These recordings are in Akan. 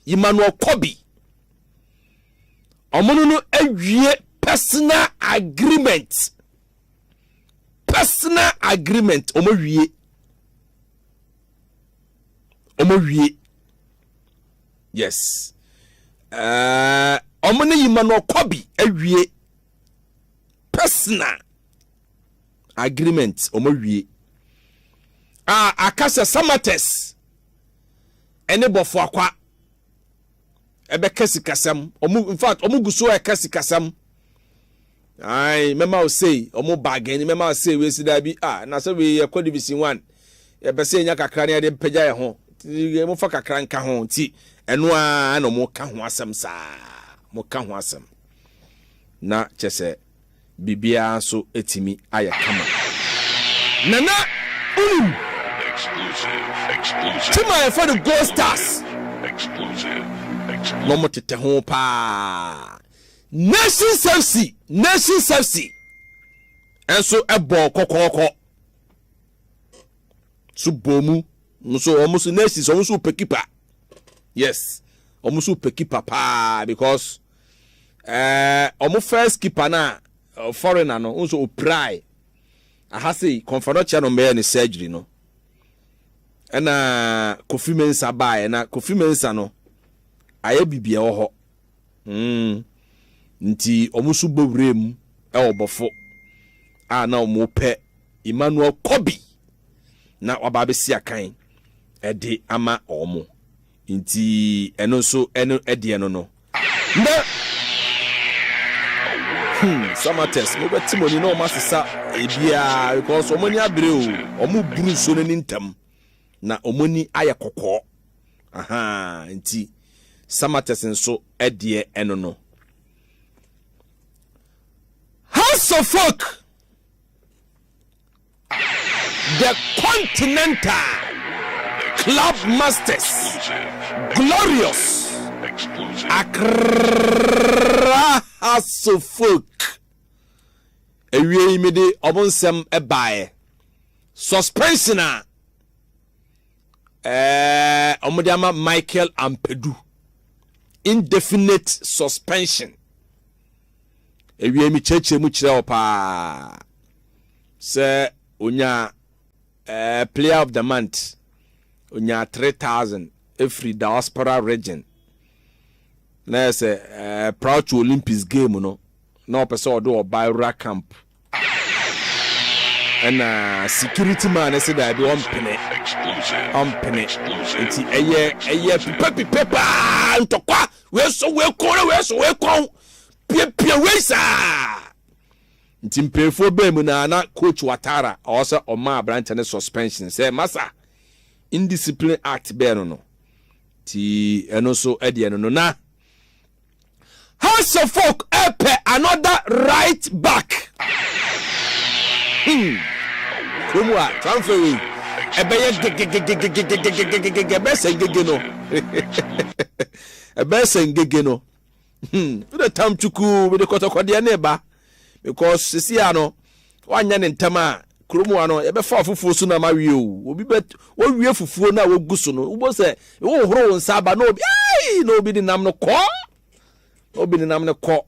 Emmanuel Kobi omono no awie personal agreement omo wie yes omono Emmanuel Kobi awie personal agreement omo wie akasa samates ene bofo akwa ebe kasikasam in fact omu guso e kasikasam ai mema Osei omu bargain mema Osei we sida bi na so we yakodi bisi 1 e be se nya kakra ne de pagya ye ho mo fa kakra nka ho ti eno a na mo ka ho asem na chese bibia so etimi aye kama nana exclusive Tima for the Gold Stars exclusive no mo tete ho pa Nation Safety enso ebo kokoko su bomu so omusu nation so omusu pekipa yes omusu pekipa pa because omu first keeper na foreigner no unso oprai ahase confederation no me ni surgery no na Kofi Mensah bae na Kofi Mensah no aye bibia wo ho nti omusu bowrem obofo na omo pe Emmanuel Kobi na wababesi akan ede ama omo nti eno so eno ede eno no na samates mo betimoni no masesa ebia because omoni abre o omo buru so ne ntam na omoni aye kokko nti samates nso ede eno no House of Folk, the Continental Club Masters, Glorious, Accra House of Folk. Ewie imede obonsem ebae. Suspension omodiama Michael Ampedu. Indefinite suspension. Ewie mi cheche mu kire opa se onya player of the month onya 3000 every diaspora region na se proud to Olympics game no na opese odo Bayra camp and security man say that be on pene enti eye pipa ntokwa we so we kon pia wesa ntimpefo bemu na coach Watara also oma branch suspension say massa indiscipline act be no ti eno so ede no na House of Folk epe another right back kumwa transfer ebeye ebese no the time chuku with the Kotoko de neighbor because sisi ano wanya ne ntama kromu ano e be fa fufuo so na mawie o obi bet wo wie fufuo na wo guso no wo se wo horo nsa ba no obi no obi ni nam no ko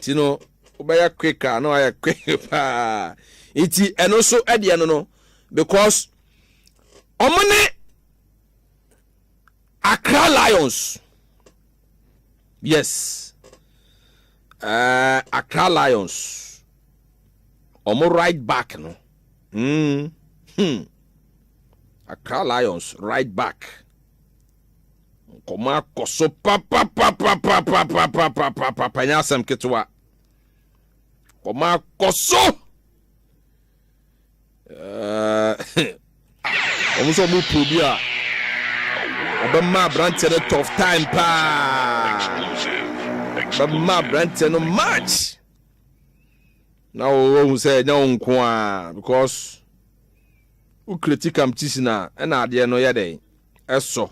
ti no obeya quicker no aya quick pa iti eno so ede no because omone Accra Lions. Yes. Accra Lions. Omo right back no. Accra Lions right back. Koma koso pa nyasem ketwa. Koma koso. Omo so mu probia. Obama branch the tough time pa. Obama branch no match. Now we say no nko because u critic am tisina na ade no yede eso.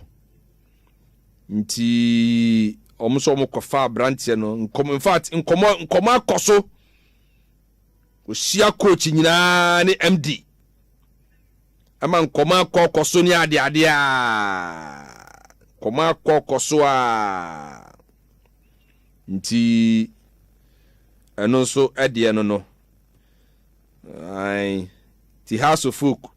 Nti omuso omukofa branch no in fact nkomo akoso. O sia coach nyina ni MD. Ama nkoma akoso ni ade a koma kokoso a nti eno so ade no ai ti House of Folk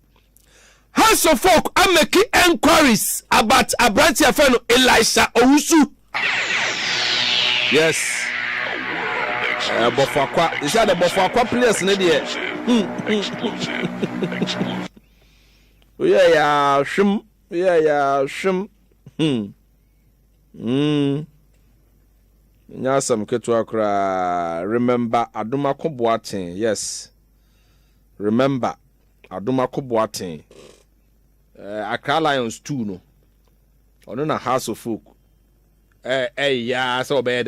are making enquiries about Abranti Afeno Elisha Owusu. Yes. Bofakwa. They said the Bofakwa players in there. Yeah, shim. Yeah, shim. Nyasam ketwa kra. Remember Adumako Boateng. Yes. Remember Adumako Boateng. Accra Lions 2 no. Ono na House of Folk. Yeah, so bad.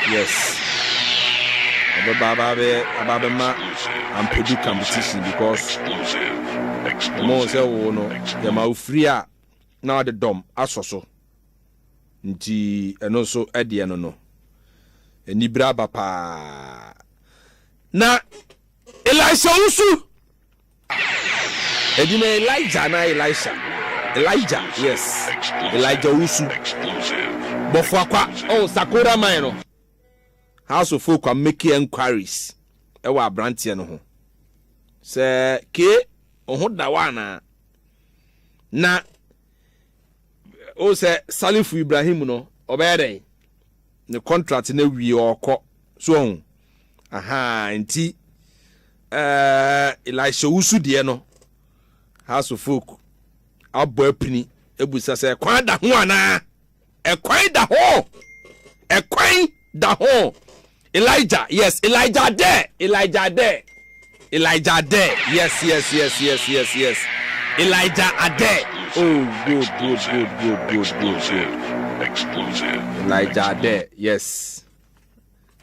Yes. Ababa I'm predict competition because mo say wo no ya ma free a na the dom asoso. Nti eno so ade no. Eni bra papa. Na Elisha Usu. Edina Elijah na Elisha. Elijah, yes. Elijah Usu. Bofakwa, oh Sakura man no. House of Folk are making enquiries. Ewa Abranti no ho. Se ke oho da wana. Na o se Salifu Ibrahim no obere. Ne contract na wi okọ. So aha nti Elisha Usu de no. House of Folk abo apini ebusa se kwan da ho ana ekwan da ho Elijah, yes, Elijah there yes Elijah there. Oh good exclusive Elijah there, yes.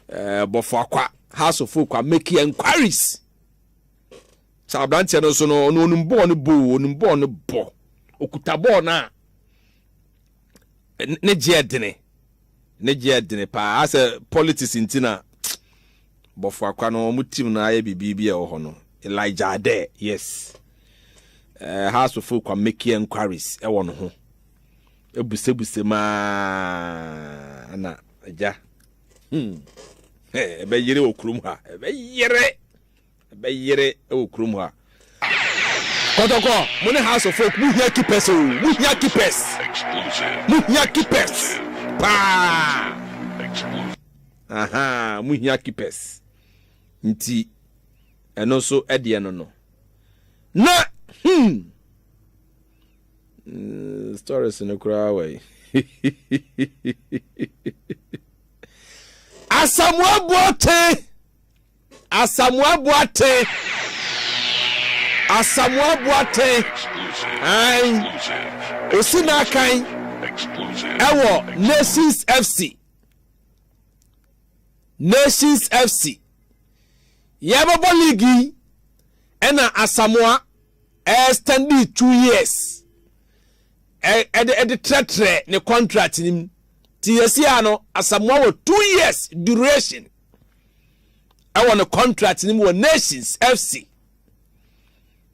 Bofakwa House of Folk are making enquiries. Sabranti no so no onumbo no bo okutabo na ne jedene pa as a politics intina Bofakwa no mutim na aye bibi e ho no Elijah there, yes. House of Folk are making enquiries e wono ho ebusebuse ma na aja be yire okurum ha be yire okurum ha Kotoko money House of Folk mu hia keepers pa aha mu hia keepers nti eno so ade no na stories no kura way Asamoah Boateng ai osina kan ewo Nations FC yababo league ena Asamoah extended 2 years the tretre ne contract nim ti yesia no Asamoah 2 years duration ewo ne contract nim wo Nations FC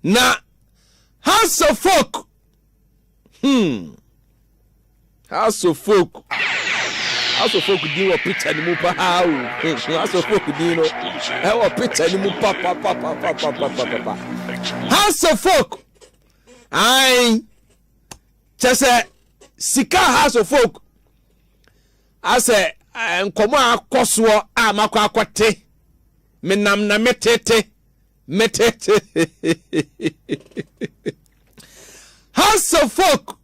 na House of Folk di wo picture ni mu pa ha o House of Folk di no e wo picture ni mu pa House of Folk ai chese sika House of Folk ase nkomo akoso a makwa akote menam na metete House of Folk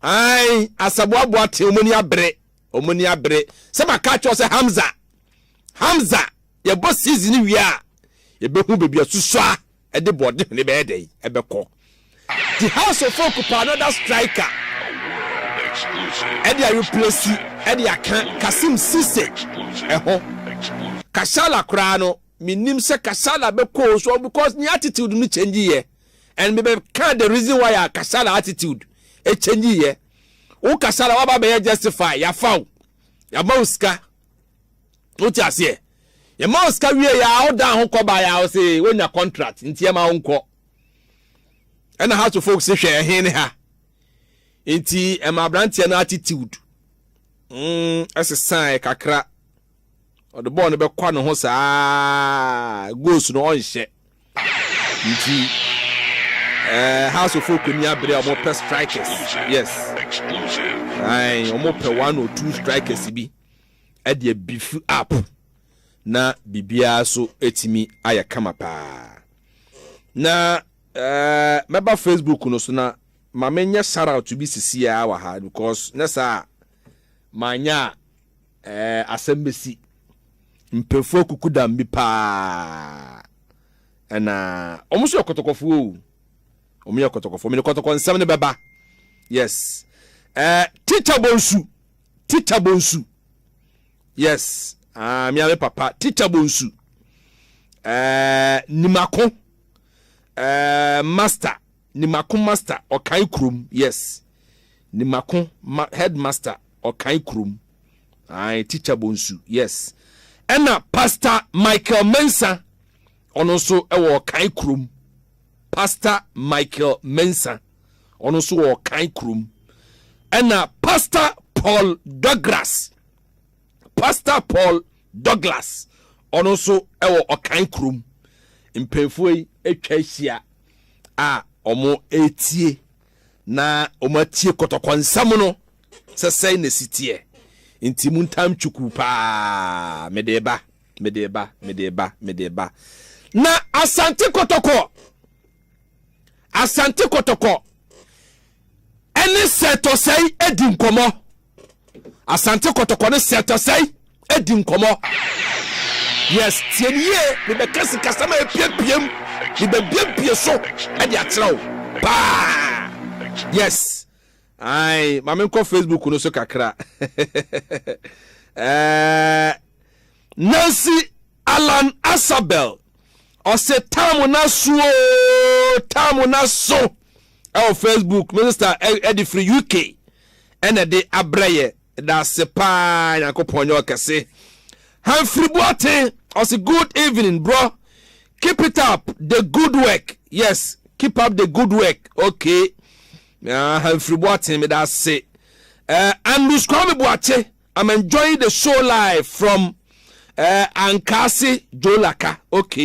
ai Asamoah Boateng omoni abre se maka se Hamza ye bo season wi a ye behu bebi asusua e de body ne be dey e be ko the House of Folk for another striker e dey replace e dey Kasim Sise ho Kashala kra no minim se Kashala be ko so because ni attitude no change here and me be can the reason why Kashala attitude e change here o Kashala wa ba be justify ya faw ya mauska o ti ase ya mauska wie ya o dan ho ko ba ya o se wonya contract nti e ma ho nko e na House of Folk se hwe he ne ha Inti emabrante na attitude. As a sign kakra. Or the born be kwa no ho saa goes no on share. Inti House of Folk ni abre omo pe strikers. Yes. Exclusive. Aye, omo pe 1 or 2 strikers bi. E de beef up. Na bibia so etimi aya kama pa. Na meba Facebook no so na mamenya shout out to be sisia wa ha because na sa manya asembesi mpefo kukuda mbi pa na omuso yakotokofo omu yakotokofo me kotoko nsam ne beba. Yes. Teacher bonsu. Yes. Mi ame papa teacher bonsu. Nimako master master okai krum. Yes. Nimako headmaster okai krum. Teacher bonsu. Yes. Ena Pastor Michael Mensa ono so ewo okai krum. Pastor Michael Mensa ono so okai krum. Ena Pastor Paul Douglas ono so ewo okan krum. Mpefoi etwa hia a omo etie na omo tie kotoko nsam no sesai na sitie nti muntam chuku pa medeba na Asante Kotoko ene setosai edi nkomo. Asante Kotoko ne setosai edi nkomo. Yes, tieniye me be kase kasama epiepiem me be biepie so e de atrawo ba. Yes. Ai mame ko Facebook no so kakra. Nancy Alan Asabel o se tamu na so on Facebook Minister Eddie Free UK ene de abraye da sepa yankoponyo kase Humphrey Boate o say good evening bro, keep it up the good work. Yes, keep up the good work. Okay. Humphrey Boate me da say and Kwame Boate, I'm enjoying the show live from Ankasi Jolaka. Okay.